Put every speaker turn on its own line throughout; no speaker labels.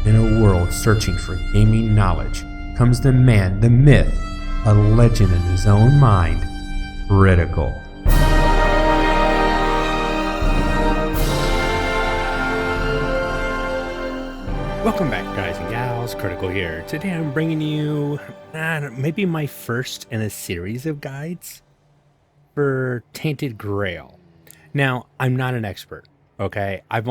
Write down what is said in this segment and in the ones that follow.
In a world searching for gaming knowledge comes the man, the myth, a legend in his own mind, Critical. Welcome back, guys and gals. Critical here. Today I'm bringing you maybe my first in a series of guides for Tainted Grail. Now, I'm not an expert, okay? I'm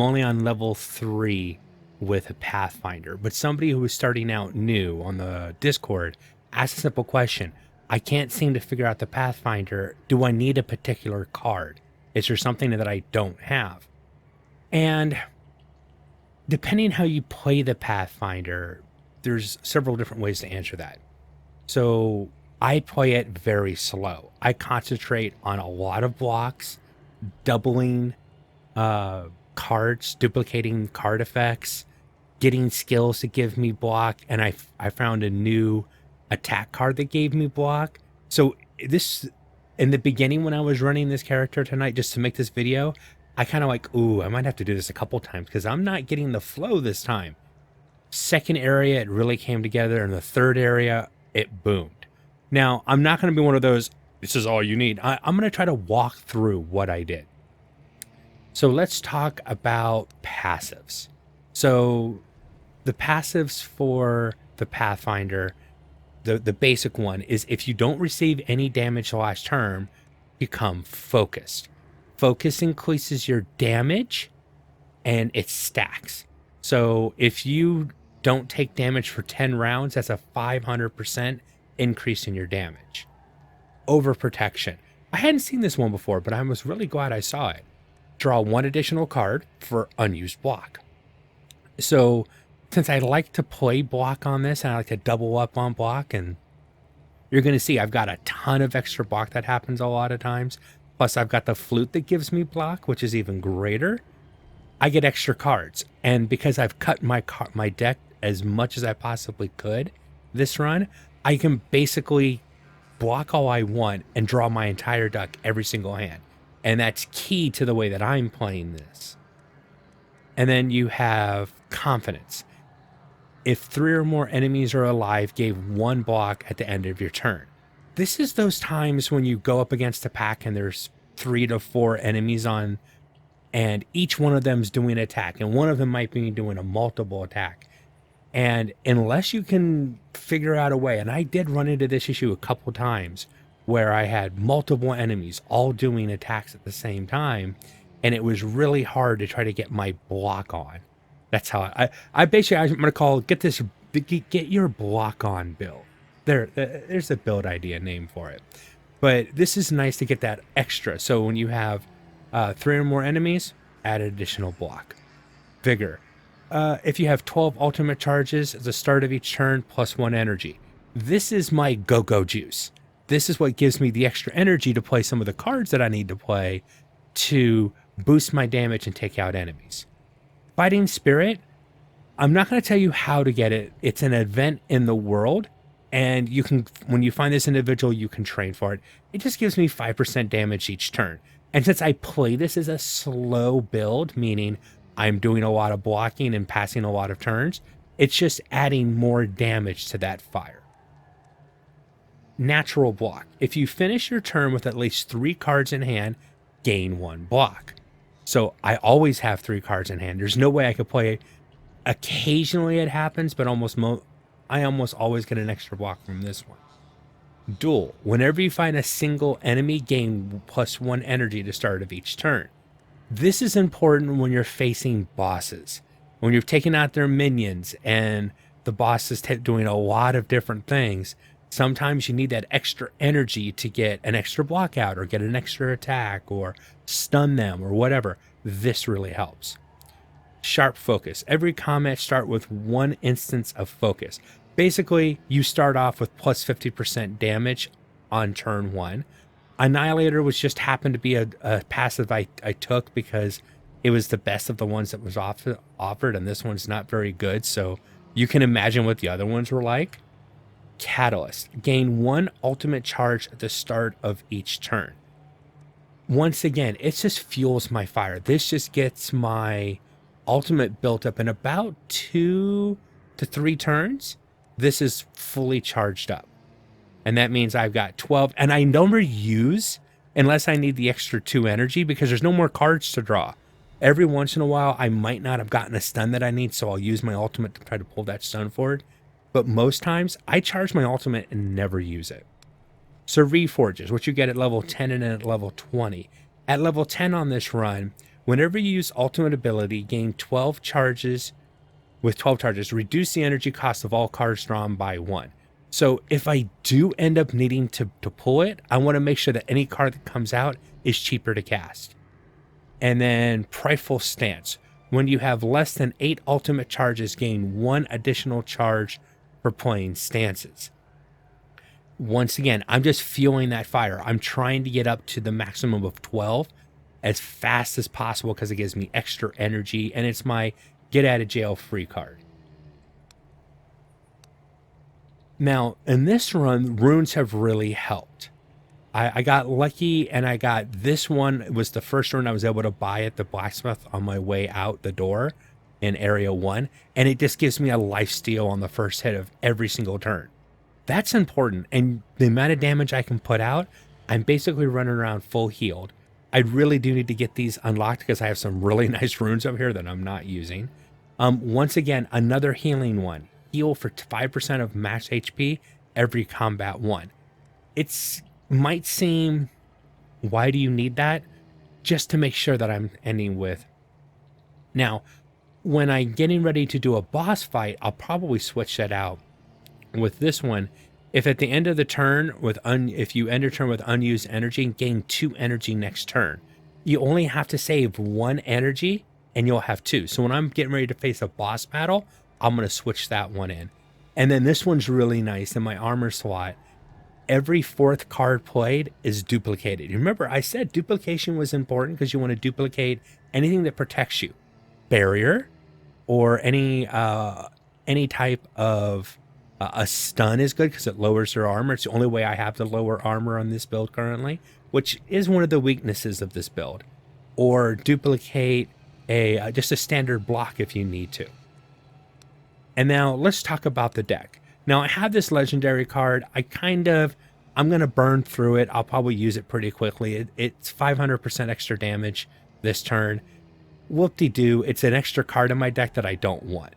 only on level 3 with a Pathfinder, but somebody who is starting out new on the Discord asked a simple question. I can't seem to figure out the Pathfinder. Do I need a particular card? Is there something that I don't have? And depending how you play the Pathfinder, there's several different ways to answer that. So I play it very slow. I concentrate on a lot of blocks, doubling cards, duplicating card effects, getting skills to give me block, and I found a new attack card that gave me block. So this, in the beginning when I was running this character tonight just to make this video, I kind of like, ooh, I might have to do this a couple times because I'm not getting the flow this time. Second area, it really came together, and the third area, it boomed. Now, I'm not going to be one of those, this is all you need. I'm going to try to walk through what I did. So let's talk about passives. So the passives for the Pathfinder, the basic one is if you don't receive any damage last turn, become focused. Focus increases your damage and it stacks. So if you don't take damage for 10 rounds, that's a 500% increase in your damage. Overprotection. I hadn't seen this one before, but I was really glad I saw it. Draw one additional card for unused block. So since I like to play block on this and I like to double up on block, and you're going to see I've got a ton of extra block that happens a lot of times. Plus I've got the flute that gives me block, which is even greater. I get extra cards. And because I've cut my deck as much as I possibly could this run, I can basically block all I want and draw my entire deck every single hand. And that's key to the way that I'm playing this. And then you have confidence. If 3 or more enemies are alive, give 1 block at the end of your turn. This is those times when you go up against a pack and there's 3 to 4 enemies on, and each one of them's doing an attack, and one of them might be doing a multiple attack. And unless you can figure out a way, and I did run into this issue a couple times where I had multiple enemies all doing attacks at the same time, and it was really hard to try to get my block on. That's how I'm going to call, get your block on build. There's a build idea name for it. But this is nice to get that extra. So when you have 3 or more enemies, add an additional block. Vigor. If you have 12 ultimate charges at the start of each turn, plus 1 energy. This is my go-go juice. This is what gives me the extra energy to play some of the cards that I need to play to boost my damage and take out enemies. Fighting Spirit, I'm not going to tell you how to get it. It's an event in the world, and you can, when you find this individual, you can train for it. It just gives me 5% damage each turn. And since I play this as a slow build, meaning I'm doing a lot of blocking and passing a lot of turns, it's just adding more damage to that fire. Natural block. If you finish your turn with at least 3 cards in hand, gain 1 block. So I always have 3 cards in hand. There's no way I could play. Occasionally it happens, but I almost always get an extra block from this one. Duel. Whenever you find a single enemy, gain +1 energy to start of each turn. This is important when you're facing bosses. When you're taking out their minions and the boss is doing a lot of different things, sometimes you need that extra energy to get an extra block out or get an extra attack or stun them or whatever. This really helps. Sharp focus. Every combat start with 1 instance of focus. Basically, you start off with plus 50% damage on turn 1. Annihilator was just happened to be a passive I took because it was the best of the ones that was offered, and this one's not very good, so you can imagine what the other ones were like. Catalyst. Gain 1 ultimate charge at the start of each turn. Once again, it just fuels my fire. This just gets my ultimate built up in about 2 to 3 turns. This is fully charged up. And that means I've got 12, and I never use unless I need the extra 2 energy because there's no more cards to draw. Every once in a while, I might not have gotten a stun that I need, so I'll use my ultimate to try to pull that stun forward. But most times, I charge my ultimate and never use it. So Reforges, what you get at level 10 and then at level 20. At level 10 on this run, whenever you use ultimate ability, gain 12 charges. With 12 charges, reduce the energy cost of all cards drawn by 1. So if I do end up needing to pull it, I want to make sure that any card that comes out is cheaper to cast. And then Prideful Stance. When you have less than 8 ultimate charges, gain 1 additional charge for playing stances. Once again, I'm just fueling that fire. I'm trying to get up to the maximum of 12 as fast as possible because it gives me extra energy, and it's my get out of jail free card. Now, in this run, runes have really helped. I got lucky, and I got this one. It was the first rune I was able to buy at the blacksmith on my way out the door in area 1, and it just gives me a lifesteal on the first hit of every single turn. That's important, and the amount of damage I can put out, I'm basically running around full healed. I really do need to get these unlocked because I have some really nice runes up here that I'm not using. Once again, another healing one. Heal for 5% of max HP every combat 1. It's might seem, why do you need that? Just to make sure that I'm ending with. Now, when I'm getting ready to do a boss fight, I'll probably switch that out. With this one, if at the end of the turn, if you end your turn with unused energy, gain 2 energy next turn. You only have to save 1 energy and you'll have 2. So when I'm getting ready to face a boss battle, I'm going to switch that one in. And then this one's really nice in my armor slot. Every 4th card played is duplicated. Remember, I said duplication was important because you want to duplicate anything that protects you. Barrier or any type of a stun is good because it lowers their armor. It's the only way I have to lower armor on this build currently, which is one of the weaknesses of this build. Or duplicate just a standard block if you need to. And now let's talk about the deck. Now I have this legendary card. I'm going to burn through it. I'll probably use it pretty quickly. It's 500% extra damage this turn. Whoop-de-doo, it's an extra card in my deck that I don't want.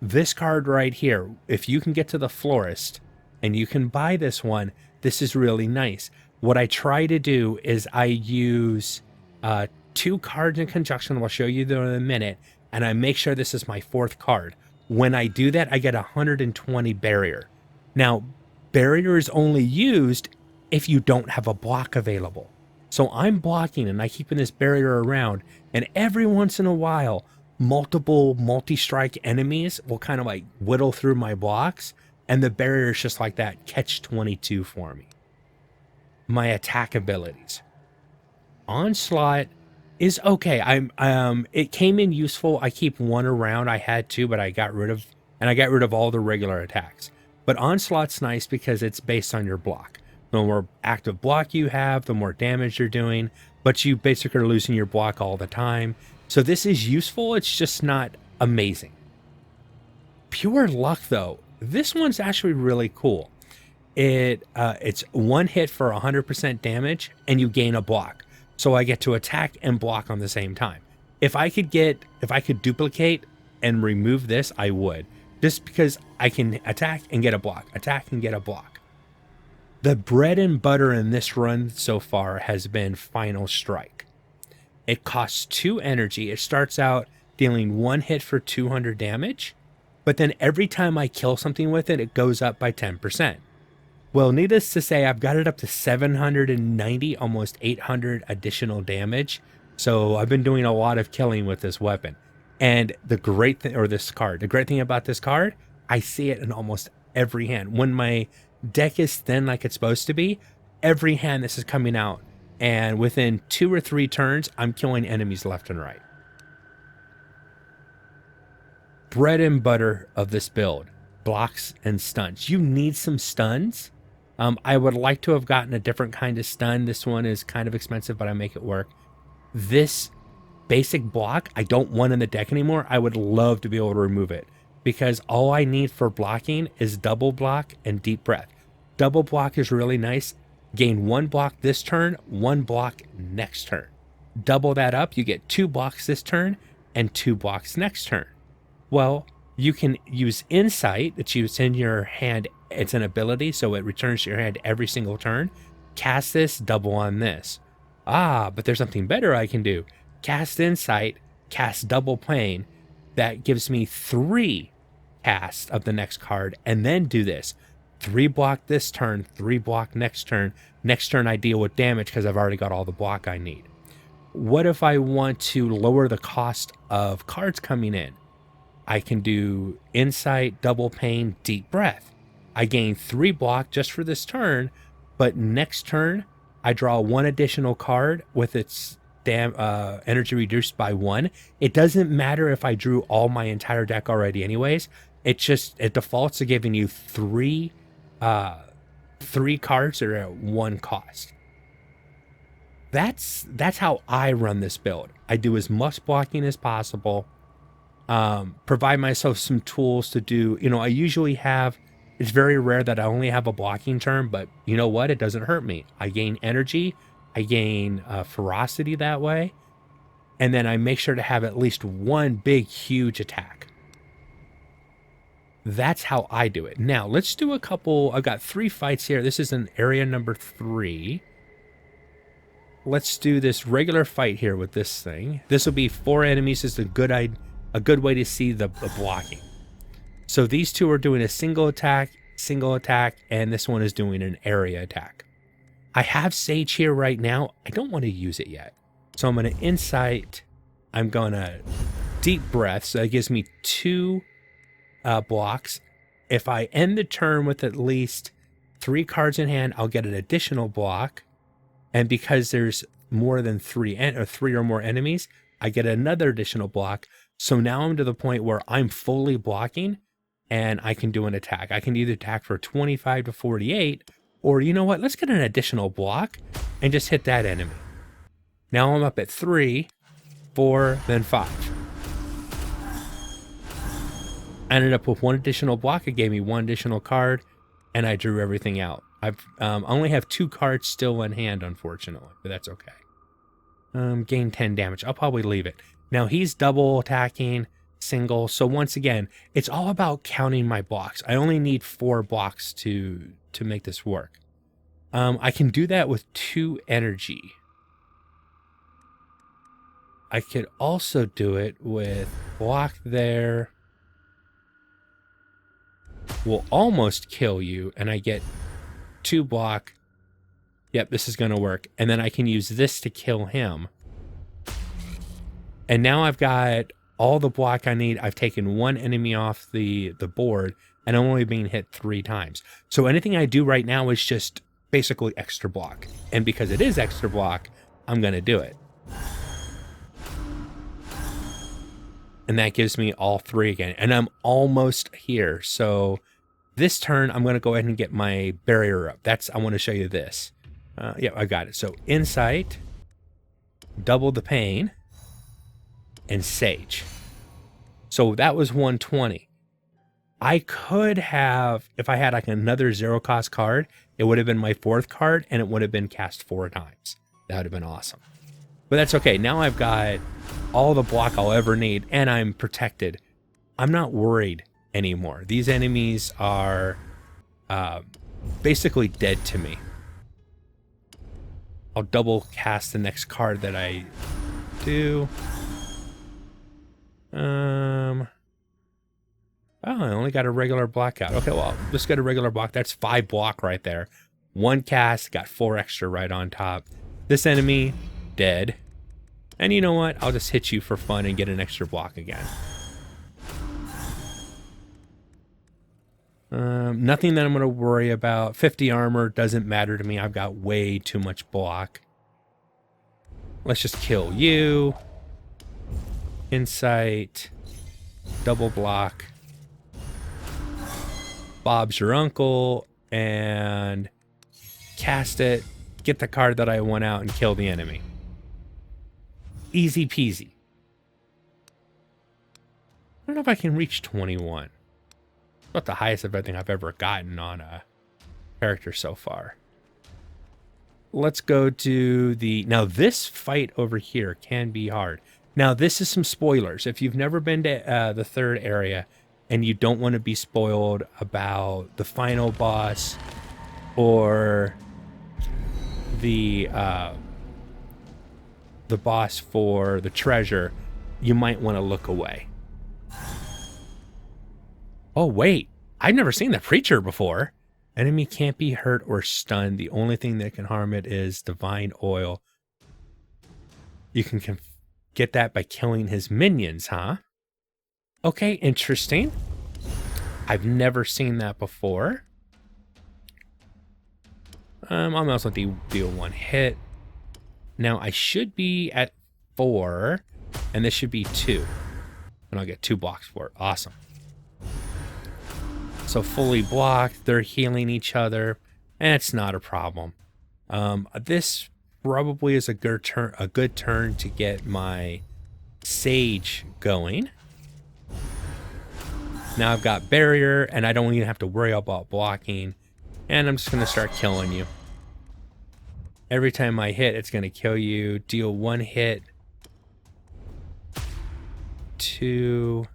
This card right here, if you can get to the florist and you can buy this one, this is really nice. What I try to do is I use 2 cards in conjunction. I'll show you them in a minute. And I make sure this is my 4th card. When I do that, I get 120 barrier. Now, barrier is only used if you don't have a block available. So I'm blocking and I keeping this barrier around, and every once in a while, multiple multi-strike enemies will kind of like whittle through my blocks, and the barrier is just like that catch-22 for me. My attack abilities. Onslaught is okay. It came in useful. I keep 1 around. I had 2, but I got rid of all the regular attacks. But Onslaught's nice because it's based on your block. The more active block you have, the more damage you're doing, but you basically are losing your block all the time. So this is useful. It's just not amazing. Pure luck though. This one's actually really cool. It's 1 hit for 100% damage and you gain a block. So I get to attack and block on the same time. If I could duplicate and remove this, I would. Just because I can attack and get a block, attack and get a block. The bread and butter in this run so far has been Final Strike. It costs 2 energy. It starts out dealing 1 hit for 200 damage, but then every time I kill something with it, it goes up by 10%. Well, needless to say, I've got it up to 790, almost 800 additional damage. So I've been doing a lot of killing with this weapon. And the great thing about this card, I see it in almost every hand. When my deck is thin like it's supposed to be, every hand this is coming out. And within 2 or 3 turns, I'm killing enemies left and right. Bread and butter of this build, blocks and stuns. You need some stuns. I would like to have gotten a different kind of stun. This one is kind of expensive, but I make it work. This basic block I don't want in the deck anymore, I would love to be able to remove it, because all I need for blocking is double block and deep breath. Double block is really nice. Gain 1 block this turn, 1 block next turn. Double that up, you get 2 blocks this turn and 2 blocks next turn. Well, you can use Insight, that you send your hand. It's an ability, so it returns to your hand every single turn. Cast this, double on this. But there's something better I can do. Cast Insight, cast Double Pain. That gives me 3 casts of the next card, and then do this. 3 block this turn, 3 block next turn. Next turn I deal with damage because I've already got all the block I need. What if I want to lower the cost of cards coming in? I can do Insight, Double Pain, Deep Breath. I gain 3 block just for this turn, but next turn I draw 1 additional card with its energy reduced by 1. It doesn't matter if I drew all my entire deck already anyways. It defaults to giving you 3 cards that are at 1 cost. That's how I run this build. I do as much blocking as possible. Provide myself some tools to do, I usually have, it's very rare that I only have a blocking turn, but you know what? It doesn't hurt me. I gain energy, I gain ferocity that way, and then I make sure to have at least 1 big, huge attack. That's how I do it. Now, let's do a couple. I've got 3 fights here. This is an area number 3. Let's do this regular fight here with this thing. This will be 4 enemies. Is a good way to see the blocking. So these 2 are doing a single attack, and this one is doing an area attack. I have Sage here right now. I don't want to use it yet. So I'm going to Insight. I'm going to Deep Breath. So that gives me 2 blocks. If I end the turn with at least 3 cards in hand, I'll get an additional block. And because there's more than 3 or more enemies, I get another additional block. So now I'm to the point where I'm fully blocking and I can do an attack. I can either attack for 25 to 48, or you know what? Let's get an additional block and just hit that enemy. Now I'm up at 3, 4, then 5. I ended up with 1 additional block. It gave me 1 additional card, and I drew everything out. I only have 2 cards still in hand, unfortunately, but that's okay. Gain 10 damage. I'll probably leave it. Now he's double attacking, single. So once again, it's all about counting my blocks. I only need 4 blocks to make this work. I can do that with 2 energy. I could also do it with block there. Will almost kill you, and I get 2 block. Yep, this is going to work. And then I can use this to kill him. And now I've got all the block I need. I've taken 1 enemy off the board, and I'm only being hit 3 times. So anything I do right now is just basically extra block. And because it is extra block, I'm going to do it. And that gives me all 3 again. And I'm almost here. So this turn, I'm going to go ahead and get my barrier up. I want to show you this. Yeah, I got it. So Insight, Double the Pain, and Sage. So that was 120. I could have, if I had like another 0 cost card, it would have been my 4th card, and it would have been cast 4 times. That would have been awesome. But that's okay. Now I've got all the block I'll ever need, and I'm protected. I'm not worried anymore. These enemies are basically dead to me. I'll double cast the next card that I do. Oh, I only got a regular block out. Okay, well, let's get a regular block. That's 5 block right there. 1 cast, got 4 extra right on top. This enemy, dead. And you know what? I'll just hit you for fun and get an extra block again. Nothing that I'm going to worry about. 50 armor doesn't matter to me. I've got way too much block. Let's just kill you. Insight. Double block. Bob's your uncle. And cast it. Get the card that I want out and kill the enemy. Easy peasy. I don't know if I can reach 21. It's about the highest of everything I've ever gotten on a character so far. Let's go to the... Now, this fight over here can be hard. Now, this is some spoilers. If you've never been to the third area and you don't want to be spoiled about the final boss or the boss for the treasure, you might want to look away. Oh, wait. I've never seen the preacher before. Enemy can't be hurt or stunned. The only thing that can harm it is divine oil. You can get that by killing his minions, huh? Okay, interesting. I've never seen that before. I'm also deal 1 hit. Now I should be at 4, and this should be 2. And I'll get 2 blocks for it. Awesome. So fully blocked, they're healing each other, and it's not a problem. This probably is a good turn to get my sage going. Now I've got barrier, and I don't even have to worry about blocking, and I'm just going to start killing you. Every time I hit, it's going to kill you. Deal 1 hit. 2,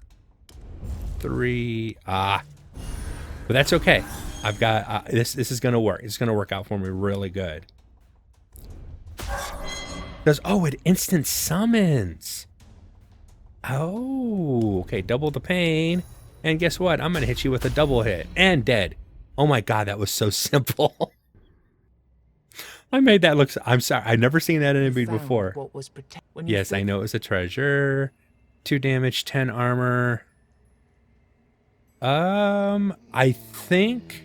3, but that's okay. I've got this is gonna work. It's gonna work out for me really good. Oh, it instant summons. Oh, okay, double the pain. And guess what? I'm gonna hit you with a double hit and dead. Oh my god, that was so simple. I made that look. I'm sorry, I've never seen that enemy before. Yes, I know it was a treasure. 2 damage, 10 armor. I think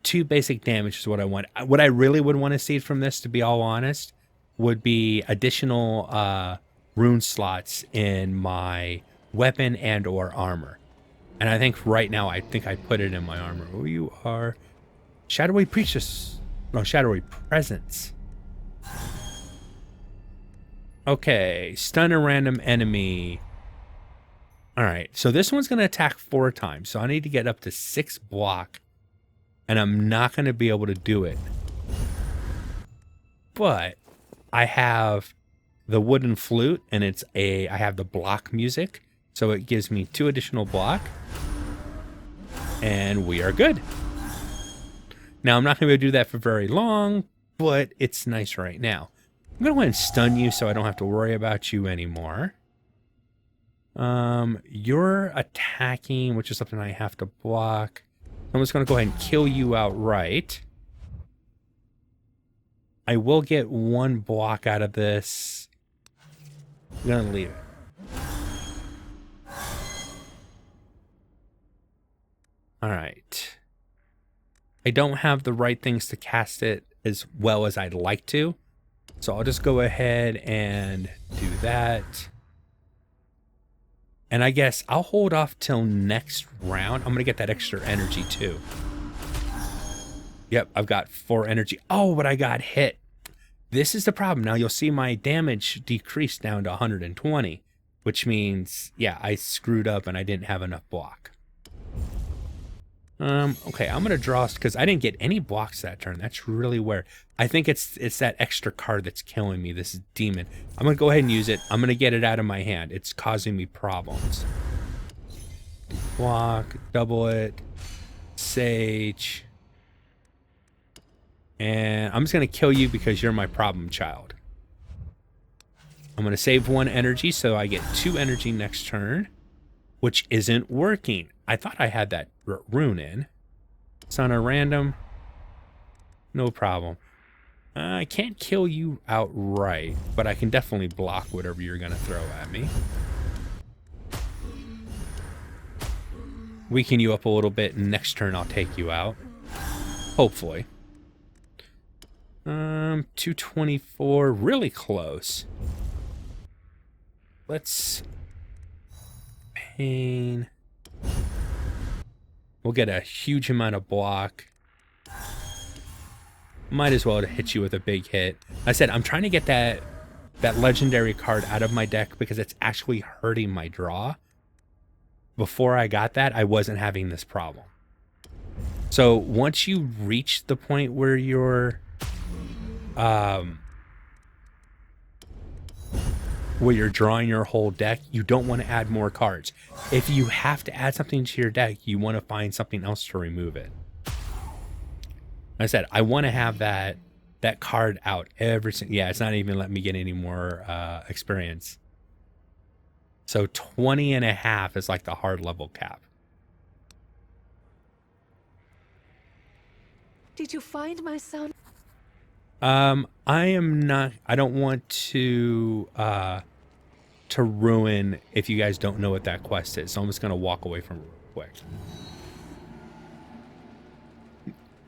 2 basic damage is what I want. What I really would want to see from this, to be all honest, would be additional rune slots in my weapon and or armor. And I think right now, I think I put it in my armor. Oh, you are shadowy priestess. No, shadowy presence. Okay, stun a random enemy. All right, so this one's going to attack 4 times, so I need to get up to 6 block, and I'm not going to be able to do it. But I have the wooden flute, and I have the block music, so it gives me 2 additional block, and we are good. Now, I'm not going to be able to do that for very long, but it's nice right now. I'm going to go ahead and stun you so I don't have to worry about you anymore. You're attacking, which is something I have to block. I'm just going to go ahead and kill you outright. I will get 1 block out of this. I'm going to leave it. All right. I don't have the right things to cast it as well as I'd like to. So I'll just go ahead and do that. And I guess I'll hold off till next round. I'm going to get that extra energy too. Yep, I've got 4 energy. Oh, but I got hit. This is the problem. Now you'll see my damage decreased down to 120, which means, yeah, I screwed up and I didn't have enough block. Okay, I'm going to draw, because I didn't get any blocks that turn. That's really weird. I think it's that extra card that's killing me, this demon. I'm going to go ahead and use it. I'm going to get it out of my hand. It's causing me problems. Block, double it, sage. And I'm just going to kill you because you're my problem child. I'm going to save 1 energy, so I get 2 energy next turn, which isn't working. I thought I had that rune in. It's on a random. No problem. I can't kill you outright, but I can definitely block whatever you're going to throw at me. Weaken you up a little bit, and next turn I'll take you out. Hopefully. 224, really close. Let's pain. We'll get a huge amount of block. Might as well hit you with a big hit. I said I'm trying to get that that legendary card out of my deck because it's actually hurting my draw. Before I got that, I wasn't having this problem. So once you reach the point where you're drawing your whole deck, you don't want to add more cards. If you have to add something to your deck, you want to find something else to remove it. Like I said, I want to have that card out every single... Yeah, it's not even letting me get any more experience. So 20.5 is like the hard level cap.
Did you find my son?
I am not... I don't want to ruin if you guys don't know what that quest is. So I'm just going to walk away from it real quick.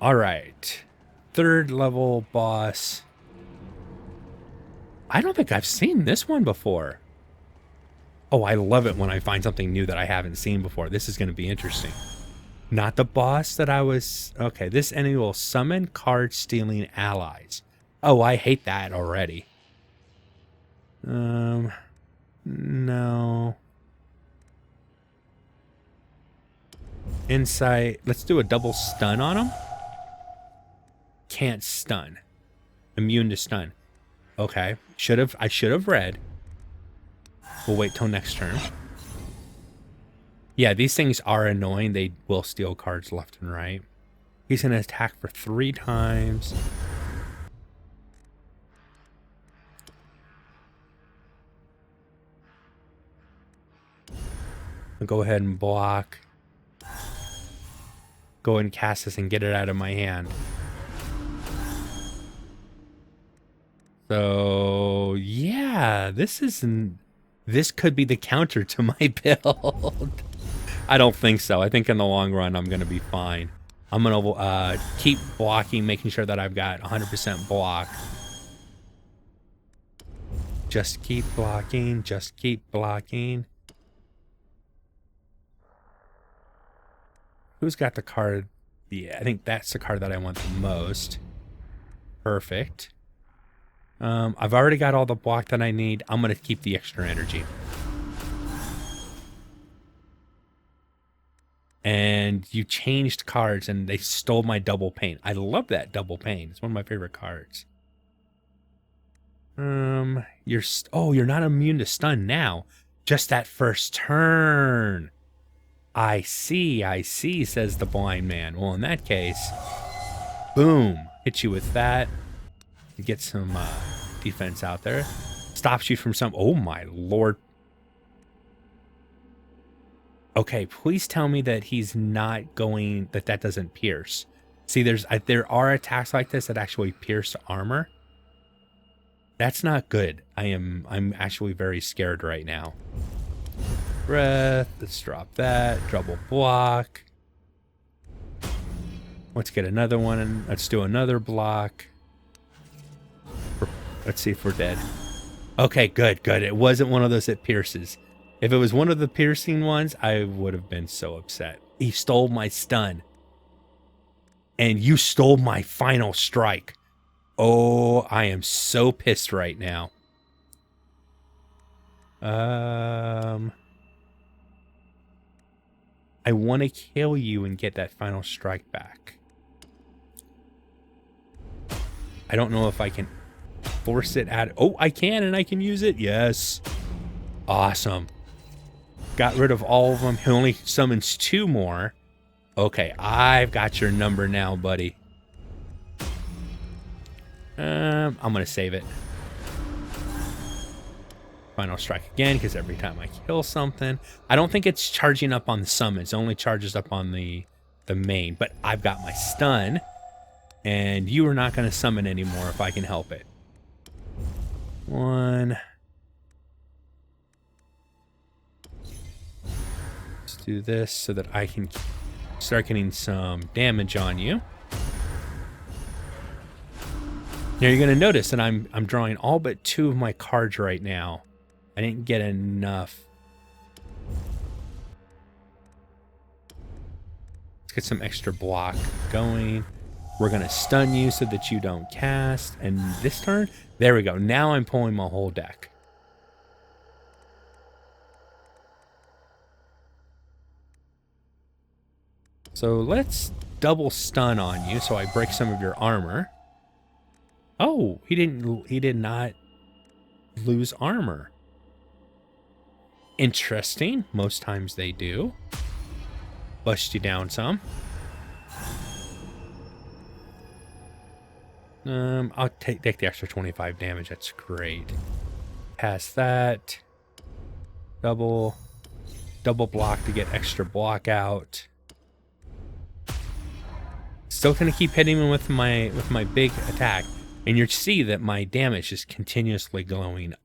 All right. 3rd level boss. I don't think I've seen this one before. Oh, I love it when I find something new that I haven't seen before. This is going to be interesting. Not the boss that I was... Okay, this enemy will summon card-stealing allies. Oh, I hate that already. No. Insight. Let's do a double stun on him. Can't stun. Immune to stun. Okay. I should have read. We'll wait till next turn. Yeah, these things are annoying. They will steal cards left and right. He's going to attack for 3 times. I'll go ahead and block. Go ahead and cast this and get it out of my hand. So, yeah, this could be the counter to my build. I don't think so. I think in the long run, I'm going to be fine. I'm going to keep blocking, making sure that I've got 100% block. Just keep blocking. Just keep blocking. Who's got the card? Yeah, I think that's the card that I want the most. Perfect. I've already got all the block that I need. I'm going to keep the extra energy. And you changed cards and they stole my double pain. I love that double pain. It's one of my favorite cards. You're not immune to stun now. Just that first turn. I see, says the blind man. Well, in that case, boom, hit you with that. You get some defense out there. Stops you from some... Oh, my Lord. Okay, please tell me that he's not going... That doesn't pierce. See, there are attacks like this that actually pierce armor. That's not good. I'm actually very scared right now. Breath. Let's drop that. Double block. Let's get another one. And let's do another block. Let's see if we're dead. Okay, good. It wasn't one of those that pierces. If it was one of the piercing ones, I would have been so upset. He stole my stun. And you stole my final strike. Oh, I am so pissed right now. I want to kill you and get that final strike back. I don't know if I can force it out. Oh, I can, and I can use it. Yes. Awesome. Got rid of all of them. He only summons 2 more. Okay, I've got your number now, buddy. I'm going to save it. Final strike again, because every time I kill something... I don't think it's charging up on the summons. It only charges up on the main. But I've got my stun. And you are not going to summon anymore if I can help it. 1. Let's do this so that I can start getting some damage on you. Now you're going to notice that I'm drawing all but 2 of my cards right now. I didn't get enough. Let's get some extra block going. We're going to stun you so that you don't cast. And this turn, there we go. Now I'm pulling my whole deck. So let's double stun on you so I break some of your armor. Oh, he did not lose armor. Interesting. Most times they do. Bust you down some. I'll take the extra 25 damage. That's great. Past that. Double block to get extra block out. Still gonna keep hitting him with my big attack, and you see that my damage is continuously continuously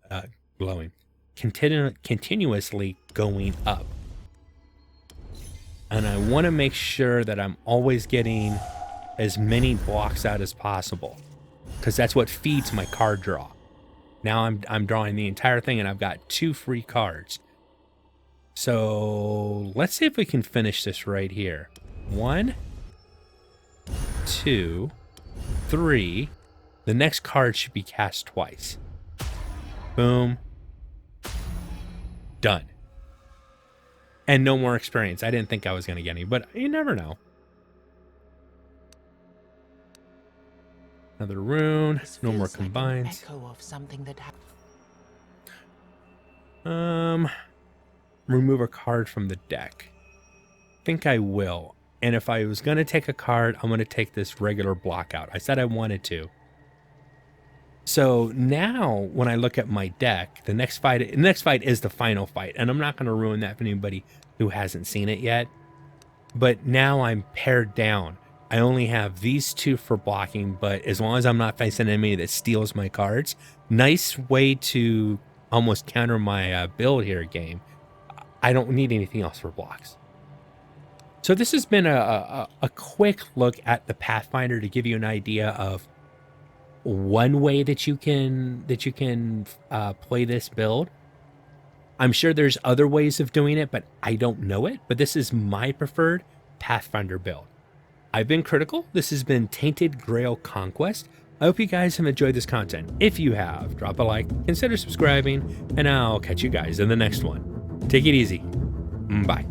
going up. And I want to make sure that I'm always getting as many blocks out as possible, because that's what feeds my card draw. Now I'm drawing the entire thing, and I've got 2 free cards. So let's see if we can finish this right here. 1, 2, 3. The next card should be cast twice. Boom. Done. And no more experience. I didn't think I was going to get any, but you never know. Another rune. No more combines. Remove a card from the deck. I think I will. And if I was going to take a card, I'm going to take this regular block out. I said I wanted to. So now when I look at my deck, the next fight is the final fight. And I'm not going to ruin that for anybody who hasn't seen it yet. But now I'm pared down. I only have these 2 for blocking, but as long as I'm not facing an enemy that steals my cards, nice way to almost counter my build here game. I don't need anything else for blocks. So this has been a quick look at the Pathfinder to give you an idea of one way that you can play this build. I'm sure there's other ways of doing it, but I don't know it. But this is my preferred Pathfinder build. I've been Critical. This has been Tainted Grail Conquest. I hope you guys have enjoyed this content. If you have, drop a like, consider subscribing, and I'll catch you guys in the next one. Take it easy. Bye.